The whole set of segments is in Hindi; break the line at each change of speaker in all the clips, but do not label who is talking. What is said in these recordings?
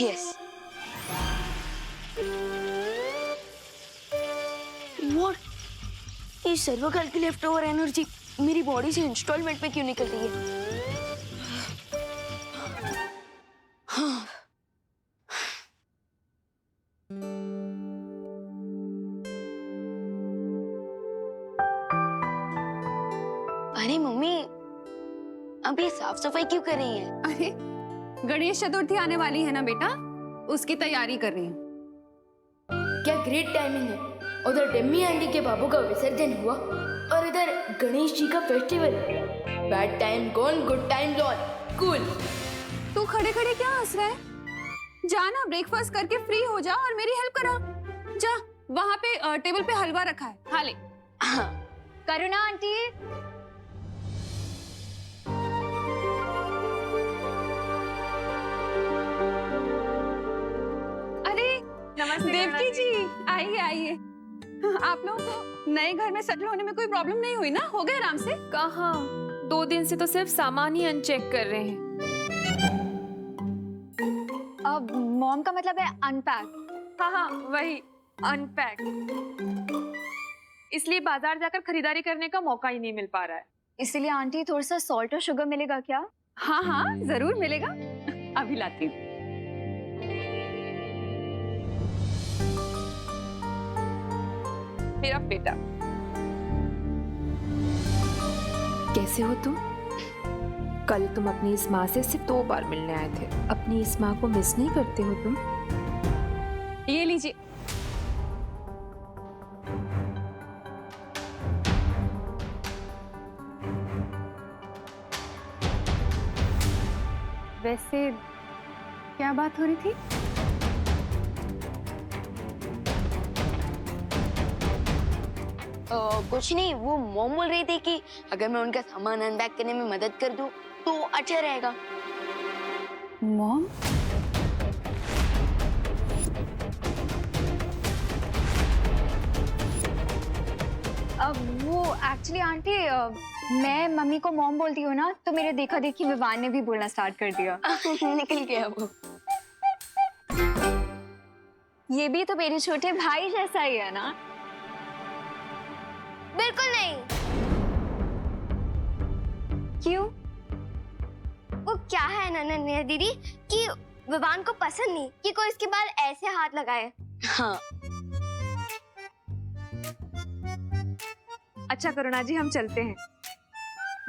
यस। व्हाट? ये सर्वकाल की लेफ्ट ओवर एनर्जी मेरी बॉडी से इंस्टॉलमेंट में क्यों निकल रही है? हाँ। अरे मम्मी, अब ये साफ सफाई क्यों कर रही है?
अरे गणेश चतुर्थी आने वाली है ना बेटा, उसकी तैयारी कर रही हूँ।
क्या ग्रेट टाइमिंग है। उधर डम्मी आंटी के बाबू का विसर्जन हुआ और इधर गणेश जी का festival. Bad time gone, good time lawn. Cool.
तू खड़े खड़े क्या हंस रहा है? जा ना, ब्रेकफास्ट करके फ्री हो जा और मेरी हेल्प करा। जा, वहाँ पे टेबल पे हलवा रखा है, खा ले।
करुणा आंटी,
अरे
नमस्ते
देवकी जी, आइए आइए। आप लोगों को नए घर में सेटल होने में कोई प्रॉब्लम नहीं हुई ना? हो गए आराम से?
कहाँ? 2 दिन से तो सिर्फ सामान ही अनचेक कर रहे हैं। अब मॉम का मतलब है अनपैक। हाँ, वही अनपैक। इसलिए बाजार जाकर खरीदारी करने का मौका ही नहीं मिल पा रहा है। इसलिए आंटी थोड़ा सा सॉल्ट और शुगर मिलेगा क्या?
हाँ हाँ, जरूर मिलेगा, अभी लाती हूँ।
मेरा बेटा, कैसे हो तुम? कल तुम अपनी इस माँ से सिर्फ 2 बार मिलने आए थे। अपनी इस माँ को मिस नहीं करते हो तुम?
ये लीजिए। वैसे क्या बात हो रही थी?
कुछ नहीं, वो मॉम बोल रही थी कि अगर मैं उनका सामान अनपैक करने में मदद कर दूं तो अच्छा रहेगा।
मॉम?
अब वो एक्चुअली आंटी, मैं मम्मी को मॉम बोलती हूँ ना, तो मेरे देखा देखी विवान ने भी बोलना स्टार्ट कर दिया।
निकल गया वो।
ये भी तो मेरे छोटे भाई जैसा ही है ना?
बिल्कुल नहीं।
क्यों?
वो क्या है नन्या दीदी कि विवान को पसंद नहीं कि कोई इसके बाल ऐसे हाथ लगाए।
हाँ।
अच्छा करुणा जी, हम चलते हैं।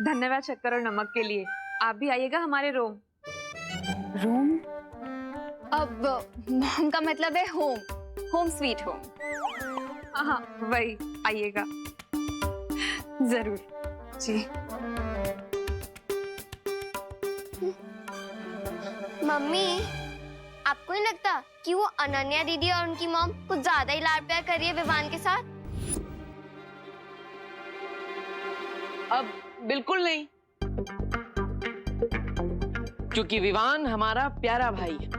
धन्यवाद शक्कर और नमक के लिए। आप भी आइएगा हमारे रोम।
रूम?
अब मॉम का मतलब है होम, होम स्वीट होम।
हाँ, वही, आइएगा जरूर जी।
मम्मी, आपको नहीं लगता कि वो अनन्या दीदी और उनकी मॉम कुछ ज्यादा ही लाड प्यार कर रही है विवान के साथ?
अब बिल्कुल नहीं, क्योंकि विवान हमारा प्यारा भाई है,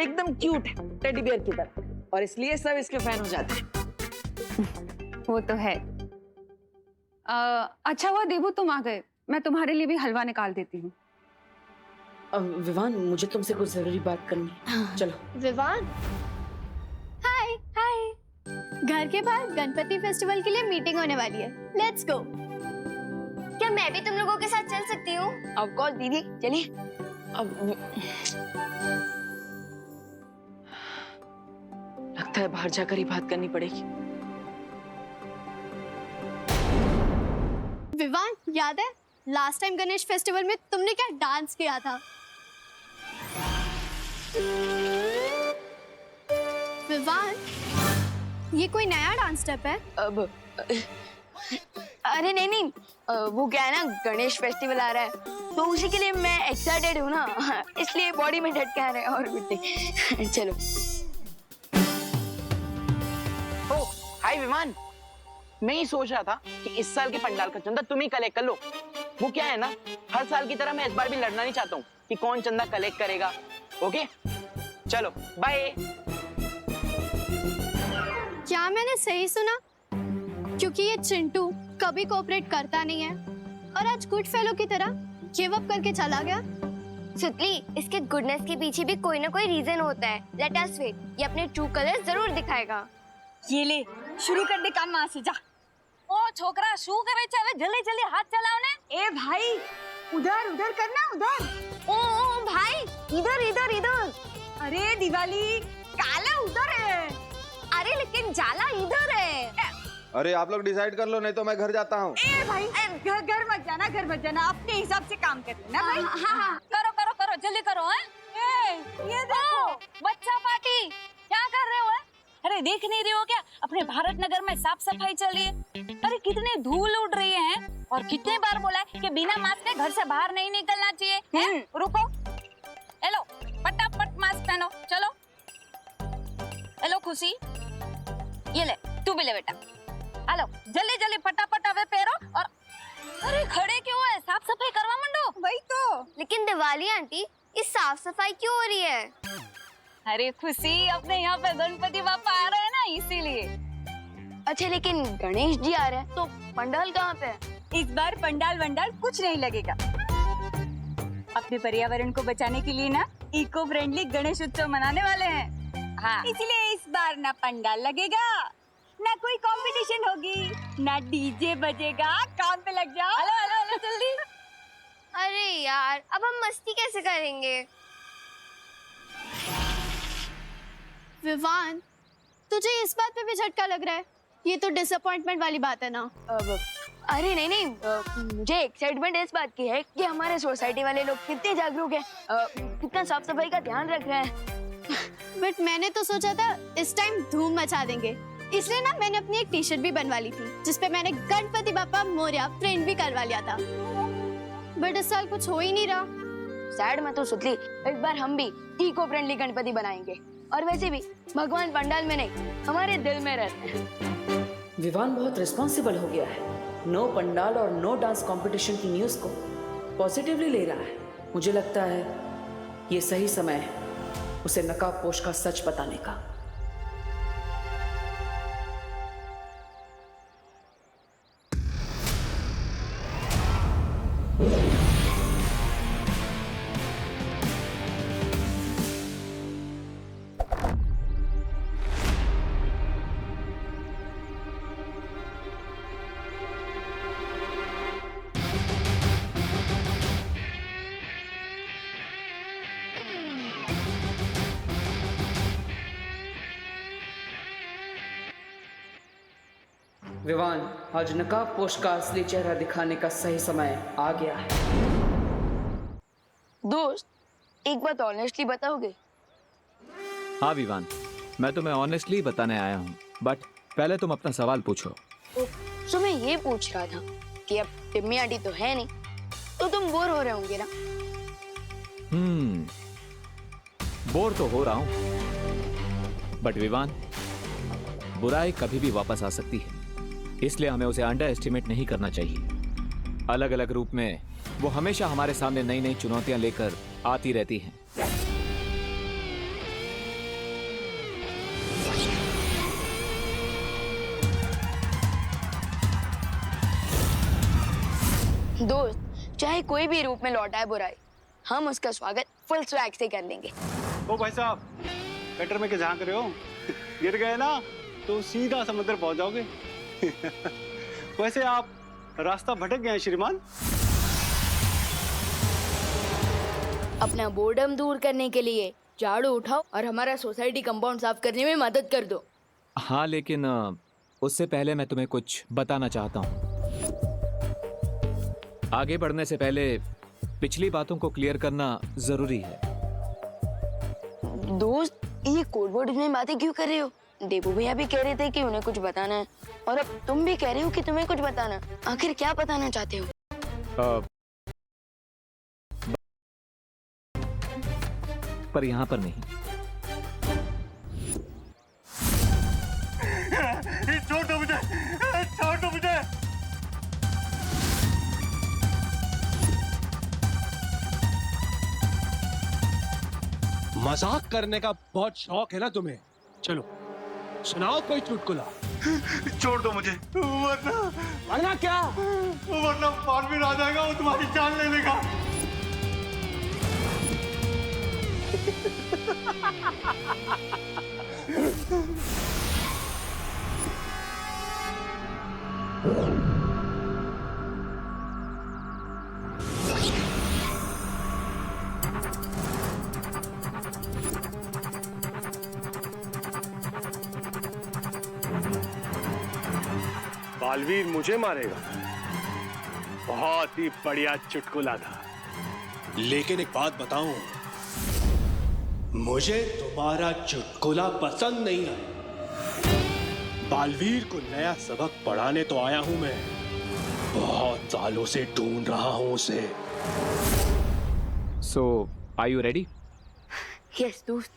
एकदम क्यूट है, टेडी बियर की तरह, और इसलिए सब इसके फैन हो जाते हैं।
वो तो है। अच्छा हुआ देबू तुम आ गए, मैं तुम्हारे लिए भी हलवा निकाल देती हूँ।
विवान, मुझे तुमसे कुछ जरूरी बात करनी है। चलो।
विवान, हाय हाय। घर के बाहर गणपति फेस्टिवल के लिए मीटिंग होने वाली है, लेट्स गो। क्या मैं भी तुम लोगों के साथ चल सकती हूँ?
ऑफ कोर्स दीदी, चलिए।
अब लगता है बाहर जाकर ही बात करनी पड़ेगी।
विवान, याद है लास्ट टाइम गणेश फेस्टिवल में तुमने क्या डांस किया था? विवान, ये कोई नया डांस स्टेप है?
अब अरे नहीं, वो क्या है ना, गणेश फेस्टिवल आ रहा है तो उसी के लिए मैं एक्साइटेड हूँ ना, इसलिए बॉडी में झटके आ रहे हैं और कुछ नहीं। चलो।
ओ, हाय विमान, मैं ही सोच रहा था कि इस साल के पंडाल का चंदा तुम ही कलेक्ट कर लो। वो क्या है ना, हर साल की तरह मैं इस बार भी लड़ना नहीं चाहता हूँ कि कौन चंदा कलेक्ट करेगा। ओके, चलो बाय।
क्या मैंने सही सुना? क्योंकि ये चिंटू कभी कोऑपरेट करता नहीं है और आज गुड फेलो की तरह गिव अप करके चला गया। सुतली, इसके गुडनेस के पीछे भी कोई ना कोई रीजन होता है। लेट अस वेट, ये अपने ट्रू कलर जरूर दिखाएगा।
ये ले, शुरू कर दे काम में से जा। ओ छोकरा, शू करे छे? હવે જલ્દી જલ્દી હાથ ચલાવ ને। ए भाई, उधर उधर करना, उधर।
ओ भाई, इधर इधर इधर।
अरे दिवाली, काला उधर है।
अरे लेकिन जाला इधर है।
अरे आप लोग डिसाइड कर लो, नहीं तो मैं घर जाता हूँ।
ए भाई, घर मत जाना, घर मत जाना, अपने हिसाब से काम कर लेना भाई। हाँ, करो करो करो, जल्दी करो। हैं? ये देखो, बच्चा पार्टी, क्या कर रहे हो? अरे देख नहीं रहे हो क्या, अपने भारत नगर में साफ सफाई चल रही है। अरे कितने धूल उड़ रही है, और कितने बार बोला है कि बिना मास्क के घर से बाहर नहीं निकलना चाहिए। हैं? रुको, हेलो, फटाफट मास्क पहनो, चलो। हेलो खुशी, ये ले, तू भी ले बेटा। हेलो, जल्दी जल्दी फटाफट अबे पैरो। और अरे खड़े क्यों है, साफ सफाई करवा मंडो। वही तो।
लेकिन दिवाली आंटी, इस साफ सफाई क्यों हो रही है?
अरे खुशी, अपने यहाँ पे गणपति बापा आ रहे हैं ना, इसीलिए।
अच्छा लेकिन गणेश जी आ रहे हैं तो पंडाल कहाँ पे है?
इस बार पंडाल वंडाल कुछ नहीं लगेगा। अपने पर्यावरण को बचाने के लिए ना इको फ्रेंडली गणेश उत्सव मनाने वाले हैं। हाँ, इसलिए इस बार ना पंडाल लगेगा, ना कोई कंपटीशन होगी, ना डीजे बजेगा। काम पे लग जाओ। हेलो हेलो हेलो, जल्दी।
अरे यार, अब हम मस्ती कैसे करेंगे?
विवान, तुझे इस बात पे भी झटका लग रहा है? ये तो डिसअपॉइंटमेंट वाली बात है ना।
अरे नहीं नहीं, मुझे एक्साइटमेंट इस बात की है कि हमारे सोसाइटी वाले लोग कितने जागरूक हैं, कितना साफ सफाई का ध्यान रख रहे हैं।
बट मैंने तो सोचा था इस टाइम धूम मचा देंगे, इसलिए ना मैंने अपनी एक टी शर्ट भी बनवा ली थी जिसपे मैंने गणपति बापा मोरया प्रिंट भी करवा लिया था। बट इस साल कुछ हो ही नहीं रहा।
सैड मत हो सुतली, इस बार हम भी इको फ्रेंडली गणपति बनाएंगे। और वैसे भी भगवान पंडाल में नहीं, हमारे दिल में रहते हैं।
विवान बहुत रिस्पॉन्सिबल हो गया है। नो पंडाल और नो डांस कंपटीशन की न्यूज़ को पॉजिटिवली ले रहा है। मुझे लगता है ये सही समय है उसे नकाबपोश का सच बताने का। विवान, आज नकाबपोश का असली चेहरा दिखाने का सही समय आ गया है।
दोस्त, एक बात ऑनेस्टली बताओगे?
हाँ विवान, मैं तुम्हें ऑनेस्टली बताने आया हूँ, बट पहले तुम अपना सवाल पूछो।
तो मैं ये पूछ रहा था कि अब टिम्मी आंटी तो है नहीं, तो तुम बोर हो रहे होंगे ना?
बोर तो हो रहा हूँ, बट विवान, बुराई कभी भी वापस आ सकती है, इसलिए हमें उसे अंडर एस्टिमेट नहीं करना चाहिए। अलग अलग रूप में वो हमेशा हमारे सामने नई नई चुनौतियां लेकर आती रहती हैं।
दोस्त, चाहे कोई भी रूप में लौटाए बुराई, हम उसका स्वागत फुल स्वैग से कर लेंगे।
ओ भाई साहब, कटर में क्या झांक रहे हो? गिर गए ना तो सीधा समुद्र पहुंच जाओगे। वैसे आप रास्ता भटक गए हैं श्रीमान।
अपना बोर्डम दूर करने के लिए झाड़ू उठाओ और हमारा सोसाइटी कंपाउंड साफ करने में मदद कर दो।
हाँ, लेकिन उससे पहले मैं तुम्हें कुछ बताना चाहता हूँ। आगे बढ़ने से पहले पिछली बातों को क्लियर करना जरूरी है।
दोस्त, ये कोड वर्ड में बातें क्यों कर रहे हो? देबू भैया भी कह रहे थे कि उन्हें कुछ बताना है, और अब तुम भी कह रहे हो कि तुम्हें कुछ बताना। आखिर क्या बताना चाहते हो?
पर यहाँ पर नहीं।
छोड़ो मुझे, छोड़ो मुझे।
मजाक करने का बहुत शौक है ना तुम्हें? चलो सुनाओ कोई चुटकुला।
छोड़ दो मुझे,
वरना क्या?
वरना फार्मिन आ जाएगा, वो तुम्हारी जान ले लेगा।
बालवीर मुझे मारेगा? बहुत ही बढ़िया चुटकुला था, लेकिन एक बात बताऊं, मुझे तुम्हारा चुटकुला पसंद नहीं आया। बालवीर को नया सबक पढ़ाने तो आया हूं मैं, बहुत सालों से ढूंढ रहा हूं उसे।
सो आर यू रेडी?
यस दोस्त।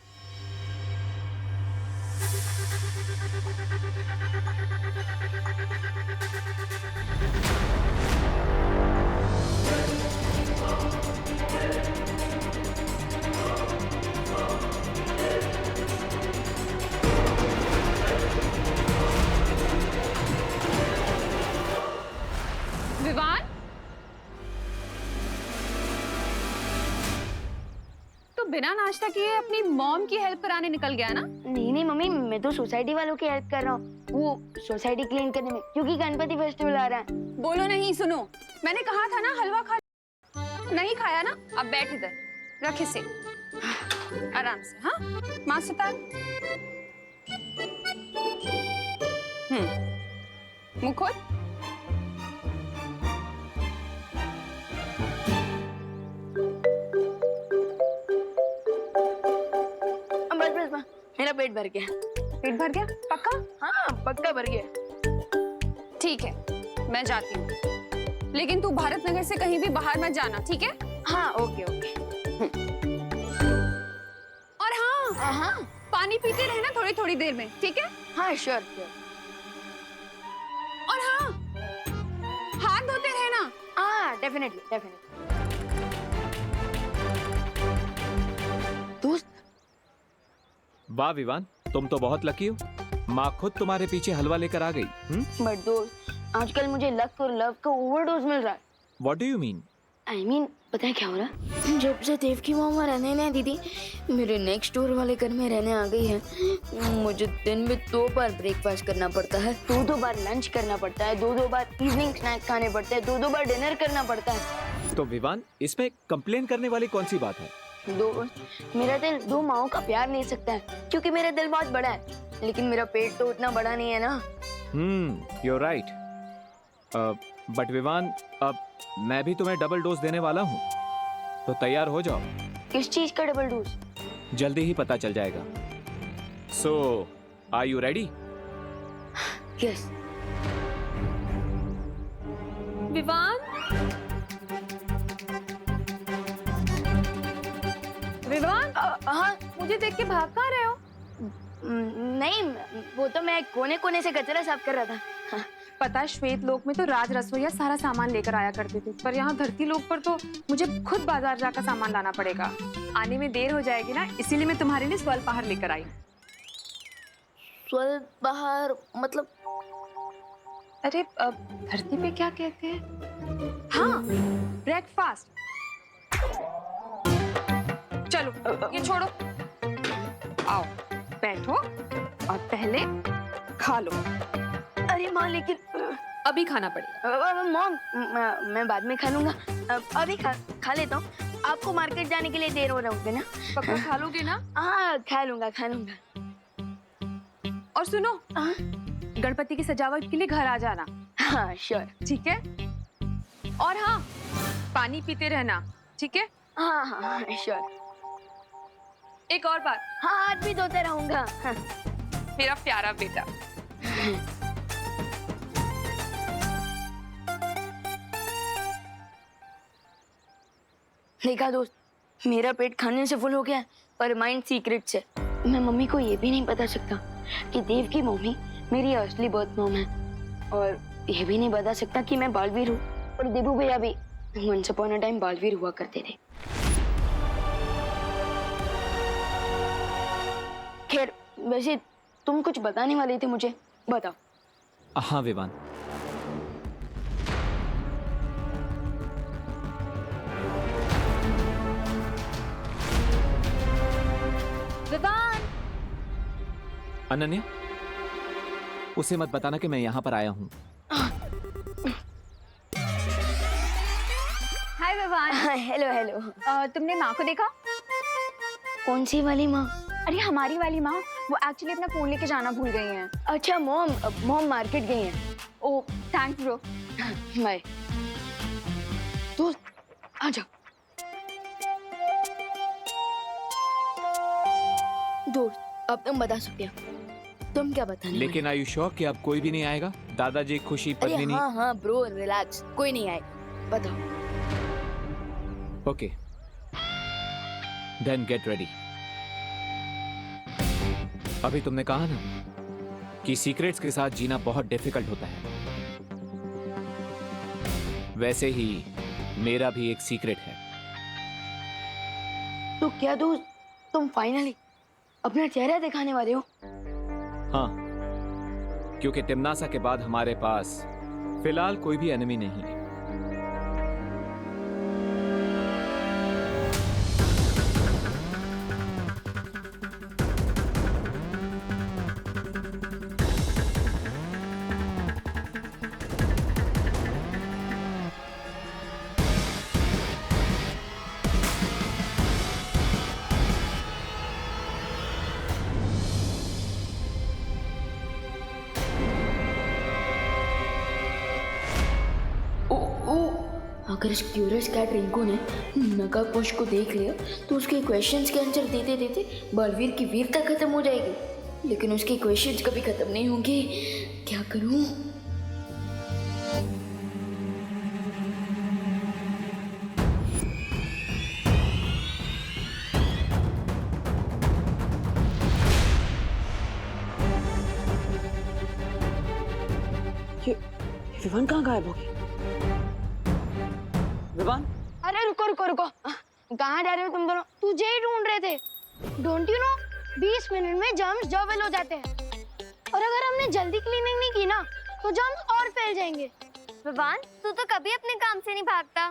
विवान, तो बिना नाश्ता किए अपनी मॉम की हेल्प कराने निकल गया ना?
नहीं नहीं मम्मी, मैं तो सोसाइटी वालों की हेल्प कर रहा हूँ, वो सोसाइटी क्लीन करने में, क्योंकि गणपति फेस्टिवल आ रहा है।
बोलो नहीं, सुनो, मैंने कहा था ना हलवा खा। नहीं खाया ना? अब बैठ इधर, रख इसे आराम से। हाँ, माँ सितार। मुंह खोल।
बस मेरा पेट भर गया।
पेट भर गया? पक्का?
हाँ पक्का भर गया।
ठीक है, मैं जाती हूँ, लेकिन तू भारत नगर से कहीं भी बाहर मत जाना, ठीक है?
हाँ ओके ओके।
और हाँ
हाँ
पानी पीते रहना थोड़ी थोड़ी देर में, ठीक है?
हाँ श्योर श्योर।
और हाँ, हाथ धोते रहना।
हाँ डेफिनेटली डेफिनेटली। दोस्त,
वाह विवान, तुम तो बहुत लकी हो, माँ खुद तुम्हारे पीछे हलवा लेकर आ गई।
बट दोस्त, आजकल मुझे लक और लव का ओवरडोज मिल रहा है।
What do you mean?
I mean, पता है क्या हो रहा है? जब से देव की मामा रहने ना दीदी मेरे नेक्स्ट डोर वाले घर में रहने आ गई है, मुझे दिन में 2 बार ब्रेकफास्ट करना पड़ता है, 2 बार लंच करना पड़ता है, 2 बार इवनिंग स्नैक्स खाने पड़ते हैं, 2 बार डिनर करना पड़ता है।
तो विवान, इसमें कंप्लेन करने वाली कौन सी बात है?
दोस्त, मेरा दिल 2 माओं का प्यार ले सकता है, क्योंकि मेरा दिल बहुत बड़ा है, लेकिन मेरा पेट तो उतना बड़ा नहीं है ना।
you're right. बट विवान, अब मैं भी तुम्हें डबल डोज देने वाला हूँ, तो तैयार हो जाओ।
किस चीज का डबल डोज?
जल्दी ही पता चल जाएगा। So, are you ready?
Yes.
Vivaan, Vivaan,
हाँ
मुझे देख के भाग कहाँ रहे हो?
नहीं, वो तो मैं कोने कोने से कचरा साफ कर रहा था। हाँ।
पता है, श्वेत लोक में तो राज रसोईया सारा सामान लेकर आया करते थे, पर यहाँ धरती लोक पर तो मुझे खुद बाजार जाकर सामान लाना पड़ेगा। आने में देर हो जाएगी ना, इसीलिए मैं तुम्हारे लिए स्वल्पाहार लेकर आई।
स्वल्पाहार मतलब?
अरे धरती पे क्या कहते हैं? हाँ, ब्रेकफास्ट। चलो ये छोड़ो, आओ बैठो और पहले खा लो।
अरे माँ, लेकिन
अभी खाना पड़ेगा।
मॉम, मैं बाद में खा लूंगा, अभी खा लेता हूँ। आपको मार्केट जाने के लिए देर हो रहा होगा ना?
पक्का खा लोगे ना?
हाँ खा लूंगा खा लूंगा।
और सुनो, गणपति की सजावट के लिए घर आ जाना।
हाँ श्योर।
ठीक है? और हाँ, पानी पीते रहना, ठीक है?
हाँ हाँ श्योर।
एक और बात,
हाँ हाथ भी धोते रहूंगा। हाँ।
मेरा प्यारा बेटा।
देखा दोस्त, मेरा पेट खाने से फुल हो गया है, पर माइंड सीक्रेट से। मैं मम्मी को ये भी नहीं बता सकता कि देव की मम्मी मेरी असली बर्थ मॉम है, और ये भी नहीं बता सकता कि मैं बालवीर हूँ, और देबू भैया भी once upon a time Baalveer हुआ करते थे। खैर, वैसे तुम कुछ बताने वाले थे मुझे, बताओ।
हाँ विवान,
विवान,
अनन्या, उसे मत बताना कि मैं यहाँ पर आया हूँ।
हाय विवान।
Hello hello.
तुमने माँ को देखा?
कौन सी वाली माँ?
अरे हमारी वाली माँ, वो एक्चुअली अपना फोन लेके जाना भूल गई हैं।
अच्छा मॉम मार्केट गई हैं।
ओ थैंक्स ब्रो।
बाय। तो आ जाओ। दोस्त, अब तुम बता सकते हो। तुम क्या बताने वाले?
लेकिन आयु श्योर कि अब कोई भी नहीं आएगा? दादाजी, खुशी,
अरे
पद्मिनी।
हाँ ब्रो, रिलैक्स, कोई नहीं आएगा। बताओ।
Okay, then get ready. अभी तुमने कहा ना कि सीक्रेट्स के साथ जीना बहुत डिफिकल्ट होता है, वैसे ही मेरा भी एक सीक्रेट है।
तो क्या दोस्त, तुम फाइनली अपना चेहरा दिखाने वाले हो?
हाँ, क्योंकि टिमनासा के बाद हमारे पास फिलहाल कोई भी एनिमी नहीं है।
अगर इस क्यूरियस कैट रिंकू ने नकाबपोश को देख लिया तो उसके क्वेश्चंस के आंसर देते देते बलवीर की वीरता खत्म हो जाएगी, लेकिन उसके क्वेश्चंस कभी खत्म नहीं होंगे। क्या करूं?
ये विवान कहाँ गायब हो गई? विवान?
अरे रुको रुको रुको, कहाँ जा रहे हो तुम दोनों? तुझे ही ढूंढ रहे थे। डोंट यू नो 20 मिनट में जर्म्स जर्वेल हो जाते हैं, और अगर हमने जल्दी क्लीनिंग नहीं की ना तो जर्म्स और फैल जाएंगे।
विवान, तू तो कभी अपने काम से नहीं भागता,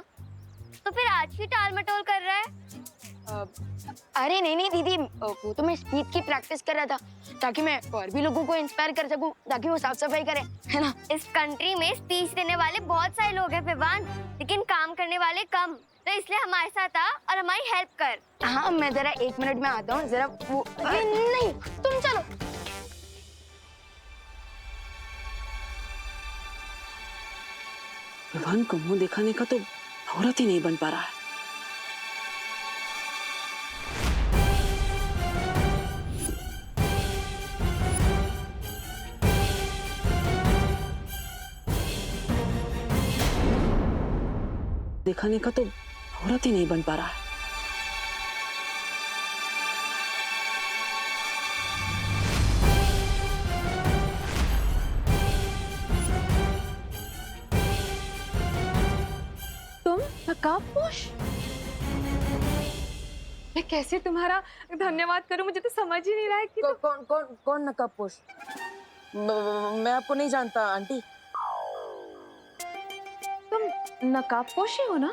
तो फिर आज भी टाल मटोल कर रहा है?
अरे नहीं दीदी, वो तो मैं स्पीच की प्रैक्टिस कर रहा था ताकि मैं और भी लोगों को इंस्पायर कर सकूं, ताकि वो साफ सफाई करें, है ना?
इस कंट्री में स्पीच देने वाले बहुत सारे लोग हैं विवान, लेकिन काम करने वाले कम, तो इसलिए हमारे साथ आ और हमारी हेल्प कर।
हाँ, मैं जरा 1 मिनट में आता हूँ, जरा वो नहीं, तुम चलो।
विवान को मुंह दिखाने का तो औरत ही नहीं बन पा रहा है। दिखाने का तो औरत ही नहीं बन पा रहा है।
तुम नकाबपोश? मैं कैसे तुम्हारा धन्यवाद करूं, मुझे तो समझ ही नहीं रहा है कि
कौन नकाबपोश? मैं आपको नहीं जानता आंटी।
तुम नकाबपोश ही हो ना?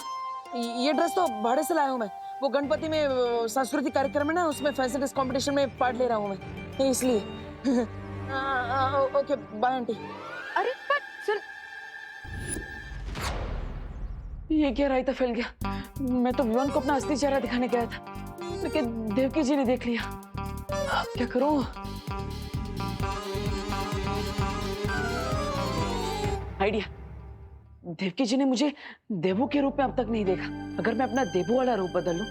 ये ड्रेस तो भाड़े से लाया हूँ मैं। वो गणपति में सांस्कृतिक कार्यक्रम है ना, उसमें फैंसी ड्रेस कंपटीशन में पार्ट ले रहा हूँ मैं, इसलिए। Okay bye aunty.
अरे पर सुन,
ये क्या रायता फैल गया। मैं तो विवान को अपना असली चेहरा दिखाने गया था, लेकिन देवकी जी ने देख लिया। अब क्या करूं? आइडिया। देवकी जी ने मुझे देवू के रूप में अब तक नहीं देखा। अगर मैं अपना देवू वाला रूप बदल लूं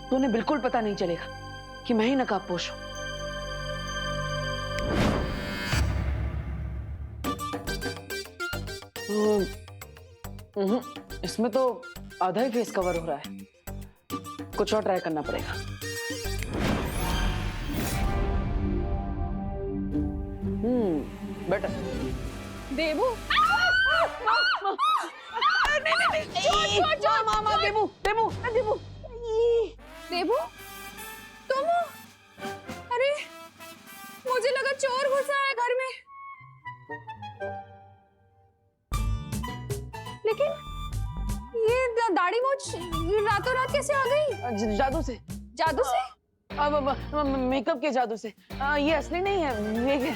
तो उन्हें बिल्कुल पता नहीं चलेगा कि मैं ही नकाबपोश हूं। इसमें तो आधा ही फेस कवर हो रहा है, कुछ और ट्राई करना पड़ेगा। बेटर।
देवू,
नहीं, मामा, देवू।
देवू, तुम हो? अरे मुझे लगा चोर घुसा है घर में, लेकिन ये दाढ़ी मूंछ रातों रात कैसे आ गई?
जादू से।
जादू से?
अब मेकअप के जादू से ये असली नहीं है, फेक है।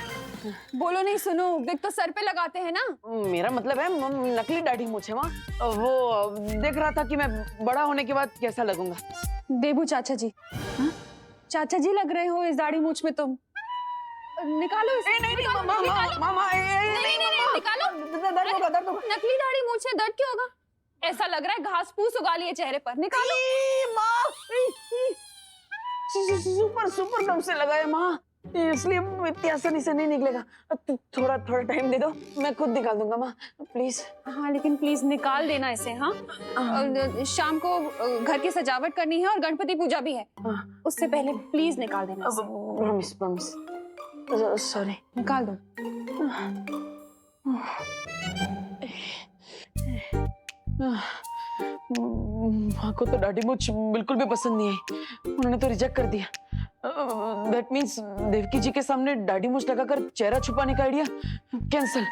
बोलो नहीं सुनो, विग तो सर पे लगाते हैं ना।
मेरा मतलब है नकली दाढ़ी मूंछ है माँ। वो देख रहा था कि मैं बड़ा होने के बाद कैसा लगूंगा।
देबू चाचा जी, चाचा जी लग रहे हो इस दाढ़ी मूंछ में तुम। निकालो इसे। नहीं मामा, निकालो। दर्द होगा। नकली दाढ़ी मूंछ है, दर्द क्यों होगा? ऐसा लग रहा है घास फूस उगा लिए चेहरे पर। निकालो।
सुपर कम से लगा है माँ, इसलिए इतनी आसानी से नहीं निकलेगा। थोड़ा टाइम दे दो, मैं खुद निकाल दूंगा माँ, प्लीज।
हाँ लेकिन प्लीज निकाल देना इसे। हाँ शाम को घर की सजावट करनी है और गणपति पूजा भी है, उससे पहले प्लीज निकाल देना इसे।
प्रॉमिस। सॉरी।
निकाल दो।
माँ को तो दाढ़ी मूंछ बिल्कुल भी पसंद नहीं आई, उन्होंने तो रिजेक्ट कर दिया। दैट मीन्स देवकी जी के सामने दाढ़ी मूंछ लगाकर चेहरा छुपाने का आइडिया कैंसिल।